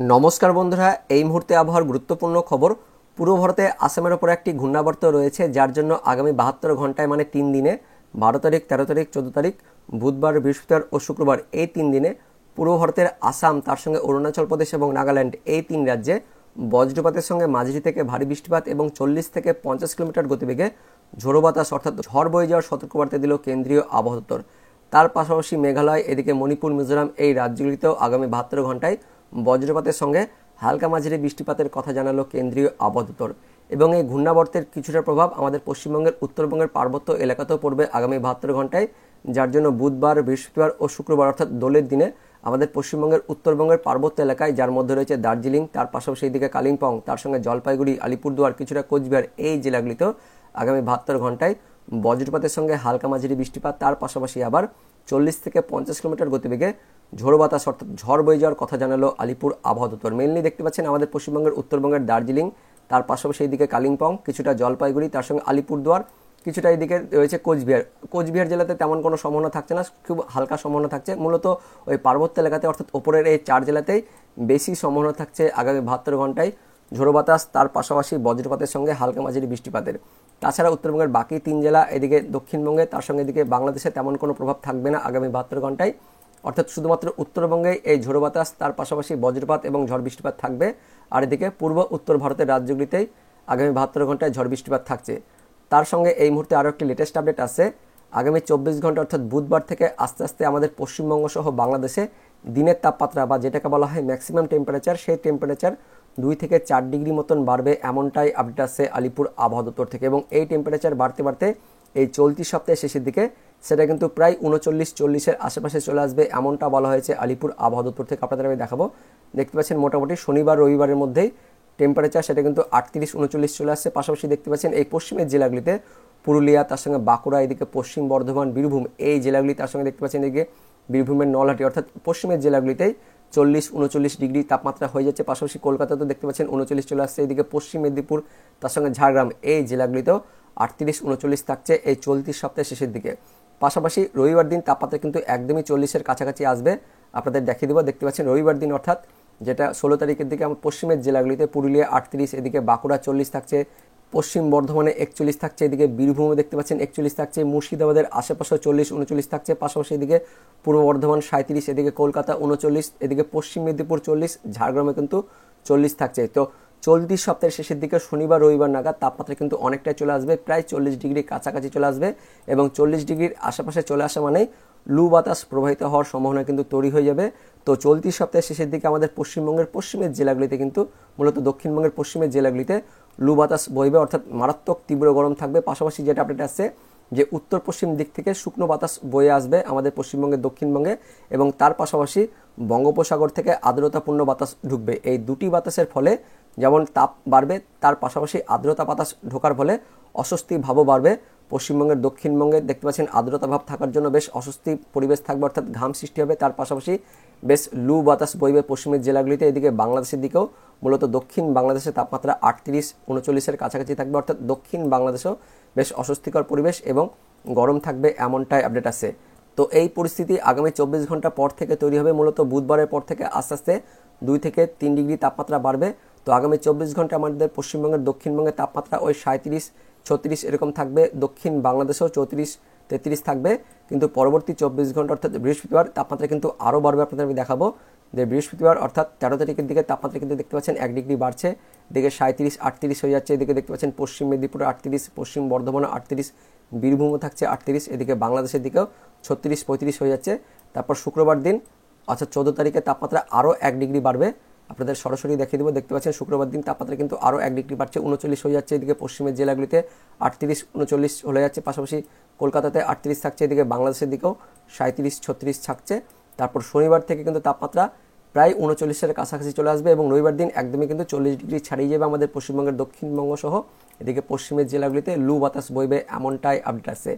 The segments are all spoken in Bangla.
নমস্কার বন্ধুরা, এই মুহূর্তে আবহাওয়ার গুরুত্বপূর্ণ খবর। পূর্ব ভারতে আসামের ওপর একটি ঘূর্ণাবর্ত রয়েছে, যার জন্য আগামী 72 ঘন্টায় মানে 3 দিনে 12 তারিখ, 13 তারিখ, 14 তারিখ, বুধবার, বৃহস্পতিবার ও শুক্রবার এই 3 দিনে পূর্ব ভারতের আসাম, তার সঙ্গে অরুণাচল প্রদেশ এবং নাগাল্যান্ড এই 3 রাজ্যে বজ্রপাতের সঙ্গে মাঝারি থেকে ভারী বৃষ্টিপাত এবং 40 থেকে 50 কিলোমিটার গতিবেগে ঝোড়ো বাতাস অর্থাৎ ঝড় বয়ে যাওয়ার সতর্কবার্তা দিল কেন্দ্রীয় আবহাওয়া দপ্তর। তার পাশাপাশি মেঘালয়, এদিকে মণিপুর, মিজোরাম এই রাজ্যগুলিতেও আগামী 72 ঘন্টায় বজ্রপাতের সঙ্গে হালকা মাঝারি বৃষ্টিপাতের কথা জানালো কেন্দ্রীয় আবহাওয়া দপ্তর। এবং এই ঘূর্ণাবর্তের কিছুটা প্রভাব আমাদের পশ্চিমবঙ্গের উত্তরবঙ্গের পার্বত্য এলাকাতেও পড়বে আগামী 72 ঘন্টায়, যার জন্য বুধবার, বৃহস্পতিবার ও শুক্রবার অর্থাৎ দোলের দিনে আমাদের পশ্চিমবঙ্গের উত্তরবঙ্গের পার্বত্য এলাকায়, যার মধ্যে রয়েছে দার্জিলিং, তার পাশাপাশি এইদিকে কালিম্পং, তার সঙ্গে জলপাইগুড়ি, আলিপুরদুয়ার, কিছুটা কোচবিহার এই জেলাগুলিতেও আগামী 72 ঘন্টায় বজ্রপাতের সঙ্গে হালকা মাঝারি বৃষ্টিপাত, তার পাশাপাশি আবার 40 থেকে 50 কিলোমিটার গতিবেগে ঝোড়ো বাতাস অর্থাৎ ঝড় বয়ে যাওয়ার কথা জানালো আলিপুর আবহাওয়া দপ্তর। মেনলি দেখতে পাচ্ছেন আমাদের পশ্চিমবঙ্গের উত্তরবঙ্গের দার্জিলিং, তার পাশাপাশি এইদিকে কালিম্পং, কিছুটা জলপাইগুড়ি, তার সঙ্গে আলিপুরদুয়ার, কিছুটা এইদিকে রয়েছে কোচবিহার জেলাতে তেমন কোনো সম্ভাবনা থাকছে না, খুব হালকা সম্ভাবনা থাকছে। মূলত ওই পার্বত্য এলাকাতে অর্থাৎ ওপরের এই 4 জেলাতেই বেশি সম্ভাবনা থাকছে আগামী 72 ঘন্টায় ঝোড়ো বাতাস, তার পাশাপাশি বজ্রপাতের সঙ্গে হালকা মাঝারি বৃষ্টিপাতের। তাছাড়া উত্তরবঙ্গের বাকি 3 জেলা, এদিকে দক্ষিণবঙ্গে, তার সঙ্গে এদিকে বাংলাদেশে তেমন কোনো প্রভাব থাকবে না আগামী 72 ঘন্টায়, অর্থাৎ শুধুমাত্র উত্তরবঙ্গে এই ঝোড়ো বাতাস, তার পাশাপাশি বজ্রপাত এবং ঝড় বৃষ্টিপাত থাকবে। আর এদিকে পূর্ব উত্তর ভারতের রাজ্যগুলিতেই আগামী 72 ঘন্টায় ঝড় বৃষ্টিপাত থাকছে। তার সঙ্গে এই মুহূর্তে আরও একটি লেটেস্ট আপডেট আছে। আগামী 24 ঘন্টা অর্থাৎ বুধবার থেকে আস্তে আস্তে আমাদের পশ্চিমবঙ্গ সহ বাংলাদেশে দিনের তাপমাত্রা বা যেটাকে বলা হয় ম্যাক্সিমাম টেম্পারেচার, সেই টেম্পারেচার 2 থেকে 4 ডিগ্রি মতন বাড়বে, এমনটাই আপডেট আসছে আলিপুর আবহাওয়া দপ্তর থেকে। এবং এই টেম্পারেচার বাড়তে বাড়তে এই চলতি সপ্তাহের শেষের দিকে সেটা কিন্তু প্রায় 39-40-এর আশেপাশে চলে আসবে, এমনটা বলা হয়েছে আলিপুর আবহাওয়া দপ্তর থেকে। আপনাদের আমি দেখাবো, দেখতে পাচ্ছেন মোটামুটি শনিবার রবিবারের মধ্যেই টেম্পারেচার সেটা কিন্তু 38-39 চলে আসছে। পাশাপাশি দেখতে পাচ্ছেন এই পশ্চিমের জেলাগুলিতে পুরুলিয়া, তার সঙ্গে বাঁকুড়া, এদিকে পশ্চিম বর্ধমান, বীরভূম এই জেলাগুলি, তার সঙ্গে দেখতে পাচ্ছেন এদিকে বীরভূমের নলহাটি অর্থাৎ পশ্চিমের জেলাগুলিতেই 40-39 ডিগ্রি তাপমাত্রা হয়ে যাচ্ছে। পাশাপাশি কলকাতাতেও দেখতে পাচ্ছেন 39 চলে আসছে, এদিকে পশ্চিম মেদিনীপুর, তার সঙ্গে ঝাড়গ্রাম এই জেলাগুলিতেও 38-39 থাকছে এই চলতি সপ্তাহের শেষের দিকে। পাশাপাশি রবিবার দিন তাপমাত্রা কিন্তু একদমই 40-এর কাছাকাছি আসবে, আপনাদের দেখিয়ে দেবো। দেখতে পাচ্ছেন রবিবার দিন অর্থাৎ যেটা 16 তারিখের দিকে আমার পশ্চিমের জেলাগুলিতে পুরুলিয়া 38, এদিকে বাঁকুড়া 40 থাকছে, পশ্চিম বর্ধমানে 41 থাকছে, এদিকে বীরভূমে দেখতে পাচ্ছেন 41 থাকছে, মুর্শিদাবাদের আশেপাশে 40-39 থাকছে, পাশাপাশি এদিকে পূর্ব বর্ধমান 37, এদিকে কলকাতা 39, এদিকে পশ্চিম মেদিনীপুর 40, ঝাড়গ্রামে কিন্তু 40 থাকছে। তো চলতি সপ্তাহের শেষের দিকে শনিবার রবিবার নাগাদ তাপমাত্রা কিন্তু অনেকটাই চলে আসবে, প্রায় 40 ডিগ্রি কাছাকাছি চলে আসবে। এবং 40 ডিগ্রির আশেপাশে চলে আসা মানেই লু বাতাস প্রবাহিত হওয়ার সম্ভাবনা কিন্তু তৈরি হয়ে যাবে। তো চলতি সপ্তাহের শেষের দিকে আমাদের পশ্চিমবঙ্গের পশ্চিমের জেলাগুলিতে কিন্তু মূলত দক্ষিণবঙ্গের পশ্চিমের জেলাগুলিতে লু বাতাস বইবে, অর্থাৎ মারাত্মক তীব্র গরম থাকবে। পাশাপাশি যেটা আপডেট আসছে যে উত্তর পশ্চিম দিক থেকে শুকনো বাতাস বয়ে আসবে আমাদের পশ্চিমবঙ্গের দক্ষিণবঙ্গে, এবং তার পাশাপাশি বঙ্গোপসাগর থেকে আর্দ্রতাপূর্ণ বাতাস ঢুকবে। এই দুটি বাতাসের ফলে যেমন তাপ বাড়বে, তার পাশাপাশি আর্দ্রতা বাতাস ঢোকার ফলে অস্বস্তি ভাবও বাড়বে। পশ্চিমবঙ্গের দক্ষিণবঙ্গে দেখতে পাচ্ছেন আর্দ্রতা ভাব থাকার জন্য বেশ অস্বস্তি পরিবেশ থাকবে, অর্থাৎ ঘাম সৃষ্টি হবে। তার পাশাপাশি বেশ লু বাতাস বইবে পশ্চিমের জেলাগুলিতে। এদিকে বাংলাদেশের দিকেও মূলত দক্ষিণ বাংলাদেশের তাপমাত্রা 38-39-এর কাছাকাছি থাকবে, অর্থাৎ দক্ষিণ বাংলাদেশেও বেশ অস্বস্তিকর পরিবেশ এবং গরম থাকবে, এমনটাই আপডেট আছে। তো এই পরিস্থিতি আগামী 24 ঘন্টা পর থেকে তৈরি হবে। মূলত বুধবারের পর থেকে আস্তে আস্তে 2 থেকে 3 ডিগ্রি তাপমাত্রা বাড়বে। তো আগামী 24 ঘন্টা আমাদের পশ্চিমবঙ্গের দক্ষিণবঙ্গের তাপমাত্রা ওই 37-36 এরকম থাকবে, দক্ষিণ বাংলাদেশেও 34-33 থাকবে। কিন্তু পরবর্তী 24 ঘন্টা অর্থাৎ বৃহস্পতিবার তাপমাত্রা কিন্তু আরও বাড়বে। আপনাদের আমি দেখাবো যে বৃহস্পতিবার অর্থাৎ 13 তারিখের দিকে তাপমাত্রা কিন্তু দেখতে পাচ্ছেন 1 ডিগ্রি বাড়ছে, এদিকে 37-38 হয়ে যাচ্ছে। এদিকে দেখতে পাচ্ছেন পশ্চিম মেদিনীপুরে 38, পশ্চিম বর্ধমানে 38, বীরভূমও থাকছে 38, এদিকে বাংলাদেশের দিকেও 36-35 হয়ে যাচ্ছে। তারপর শুক্রবার দিন অর্থাৎ 14 তারিখে তাপমাত্রা আরও 1 ডিগ্রি বাড়বে, আপনাদের সরাসরি দেখিয়ে দেবো। দেখতে পাচ্ছেন শুক্রবার দিন তাপমাত্রা কিন্তু আরও 1 ডিগ্রি বাড়ছে, 39 হয়ে যাচ্ছে। এদিকে পশ্চিমের জেলাগুলিতে 38-39 হয়ে যাচ্ছে, পাশাপাশি কলকাতাতে 38 থাকছে, এদিকে বাংলাদেশের দিকেও 37-36 থাকছে। তারপর শনিবার থেকে কিন্তু তাপমাত্রা প্রায় 39-এর কাছাকাছি চলে আসবে এবং রবিবার দিন একদমই কিন্তু 40 ডিগ্রি ছাড়িয়ে যাবে আমাদের পশ্চিমবঙ্গের দক্ষিণবঙ্গ সহ। এদিকে পশ্চিমের জেলাগুলিতে লু বাতাস বইবে, এমনটাই আপডেট আছে।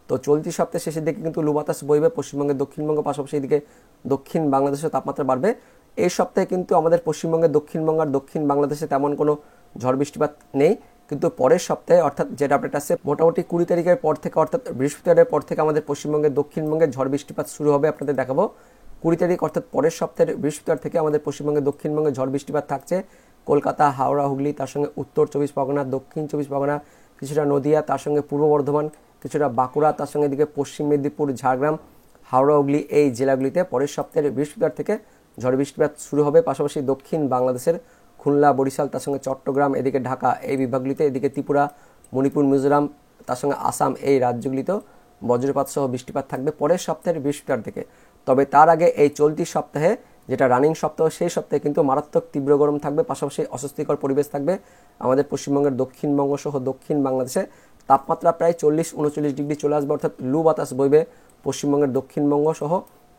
তো চলতি সপ্তাহের শেষের দিকে কিন্তু লু বাতাস বইবে পশ্চিমবঙ্গের দক্ষিণবঙ্গ, পাশাপাশি এদিকে দক্ষিণ বাংলাদেশেও তাপমাত্রা বাড়বে। এই সপ্তাহে কিন্তু আমাদের পশ্চিমবঙ্গের দক্ষিণবঙ্গ আর দক্ষিণ বাংলাদেশে তেমন কোনো ঝড় বৃষ্টিপাত নেই, কিন্তু পরের সপ্তাহে অর্থাৎ যেটা আপডেট আসছে মোটামুটি 20 তারিখের পর থেকে অর্থাৎ বৃহস্পতিবারের পর থেকে আমাদের পশ্চিমবঙ্গের দক্ষিণবঙ্গে ঝড় বৃষ্টিপাত শুরু হবে। আপনাদের দেখাবো 20 তারিখ অর্থাৎ পরের সপ্তাহের বৃহস্পতিবার থেকে আমাদের পশ্চিমবঙ্গের দক্ষিণবঙ্গে ঝড় বৃষ্টিপাত থাকছে। কলকাতা, হাওড়া, হুগলি, তার সঙ্গে উত্তর 24 পরগনা, দক্ষিণ 24 পরগনা, কিছুটা নদিয়া, তার সঙ্গে পূর্ব বর্ধমান, কিছুটা বাঁকুড়া, তার সঙ্গে এদিকে পশ্চিম মেদিনীপুর, ঝাড়গ্রাম, হাওড়া, হুগলি এই জেলাগুলিতে পরের সপ্তাহের বৃহস্পতিবার থেকে ঝড় বৃষ্টিপাত শুরু হবে। পাশাপাশি দক্ষিণ বাংলাদেশের খুলনা, বরিশাল, তার সঙ্গে চট্টগ্রাম, এদিকে ঢাকা এই বিভাগগুলিতে, এদিকে ত্রিপুরা, মণিপুর, মিজোরাম, তার সঙ্গে আসাম এই রাজ্যগুলিতেও বজ্রপাত সহ বৃষ্টিপাত থাকবে পরের সপ্তাহের বৃহস্পতিবার থেকে। তবে তার আগে এই চলতি সপ্তাহে, যেটা রানিং সপ্তাহ, সেই সপ্তাহে কিন্তু মারাত্মক তীব্র গরম থাকবে। পাশাপাশি অস্বস্তিকর পরিবেশ থাকবে আমাদের পশ্চিমবঙ্গের দক্ষিণবঙ্গ সহ দক্ষিণ বাংলাদেশে। তাপমাত্রা প্রায় 40-39 ডিগ্রি চলে আসবে, অর্থাৎ লু বাতাস বইবে পশ্চিমবঙ্গের দক্ষিণবঙ্গ সহ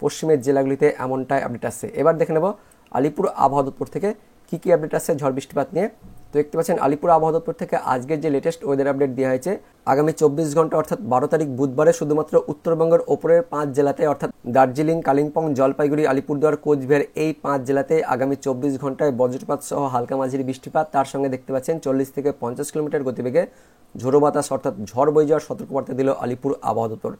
পশ্চিমের জেলাগুলিতে, এমনটাই আপডেট আসছে। এবার দেখে নেব আলিপুর আবহাওয়া দপ্তর থেকে কী কী আপডেট আসছে ঝড় বৃষ্টিপাত নিয়ে। তো দেখতে পাচ্ছেন আলিপুর আবহাওয়া দপ্তর থেকে আজকের যে লেটেস্ট ওয়েদার আপডেট দেওয়া হয়েছে, আগামী 24 ঘন্টা অর্থাৎ 12 তারিখ বুধবারে শুধুমাত্র উত্তরবঙ্গের ওপরের 5 জেলাতে অর্থাৎ দার্জিলিং, কালিম্পং, জলপাইগুড়ি, আলিপুরদুয়ার, কোচবিহার এই 5 জেলাতে আগামী 24 ঘন্টায় বজ্রপাত সহ হালকা মাঝারি বৃষ্টিপাত। তার সঙ্গে দেখতে পাচ্ছেন 40 থেকে 50 কিলোমিটার গতিবেগে ঝোড়ো বাতাস অর্থাৎ ঝড় বয়ে যাওয়ার সতর্কবার্তা দিল আলিপুর আবহাওয়া দপ্তর।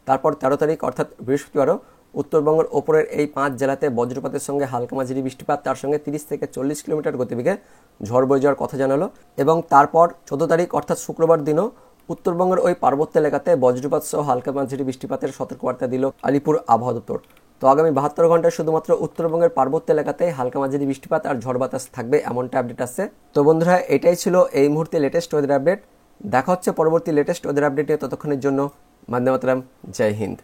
তারপর 13 তারিখ অর্থাৎ বৃহস্পতিবারও উত্তরবঙ্গের ওপরের এই 5 জেলাতে বজ্রপাতের সঙ্গে হালকা মাঝারি বৃষ্টিপাত, তার সঙ্গে 30 থেকে 40 কিলোমিটার গতিবেগে ঝড় বয়ে যাওয়ার কথা জানালো। এবং তারপর 14 তারিখ অর্থাৎ শুক্রবার দিনও উত্তরবঙ্গের ওই পার্বত্য এলাকাতে বজ্রপাত সহ হালকা মাঝারি বৃষ্টিপাতের সতর্কবার্তা দিল আলিপুর আবহাওয়া দপ্তর। তো আগামী 72 ঘন্টায় শুধুমাত্র উত্তরবঙ্গের পার্বত্য এলাকাতে হালকা মাঝারি বৃষ্টিপাত আর ঝড় বাতাস থাকবে, এমনটা আপডেট আসছে। তো বন্ধুরা, এটাই ছিল এই মুহূর্তে লেটেস্ট ওয়েদার আপডেট। দেখা হচ্ছে পরবর্তী লেটেস্ট ওয়েদার আপডেটে। ততক্ষণের জন্য বন্দে মাতরম, জয় হিন্দ।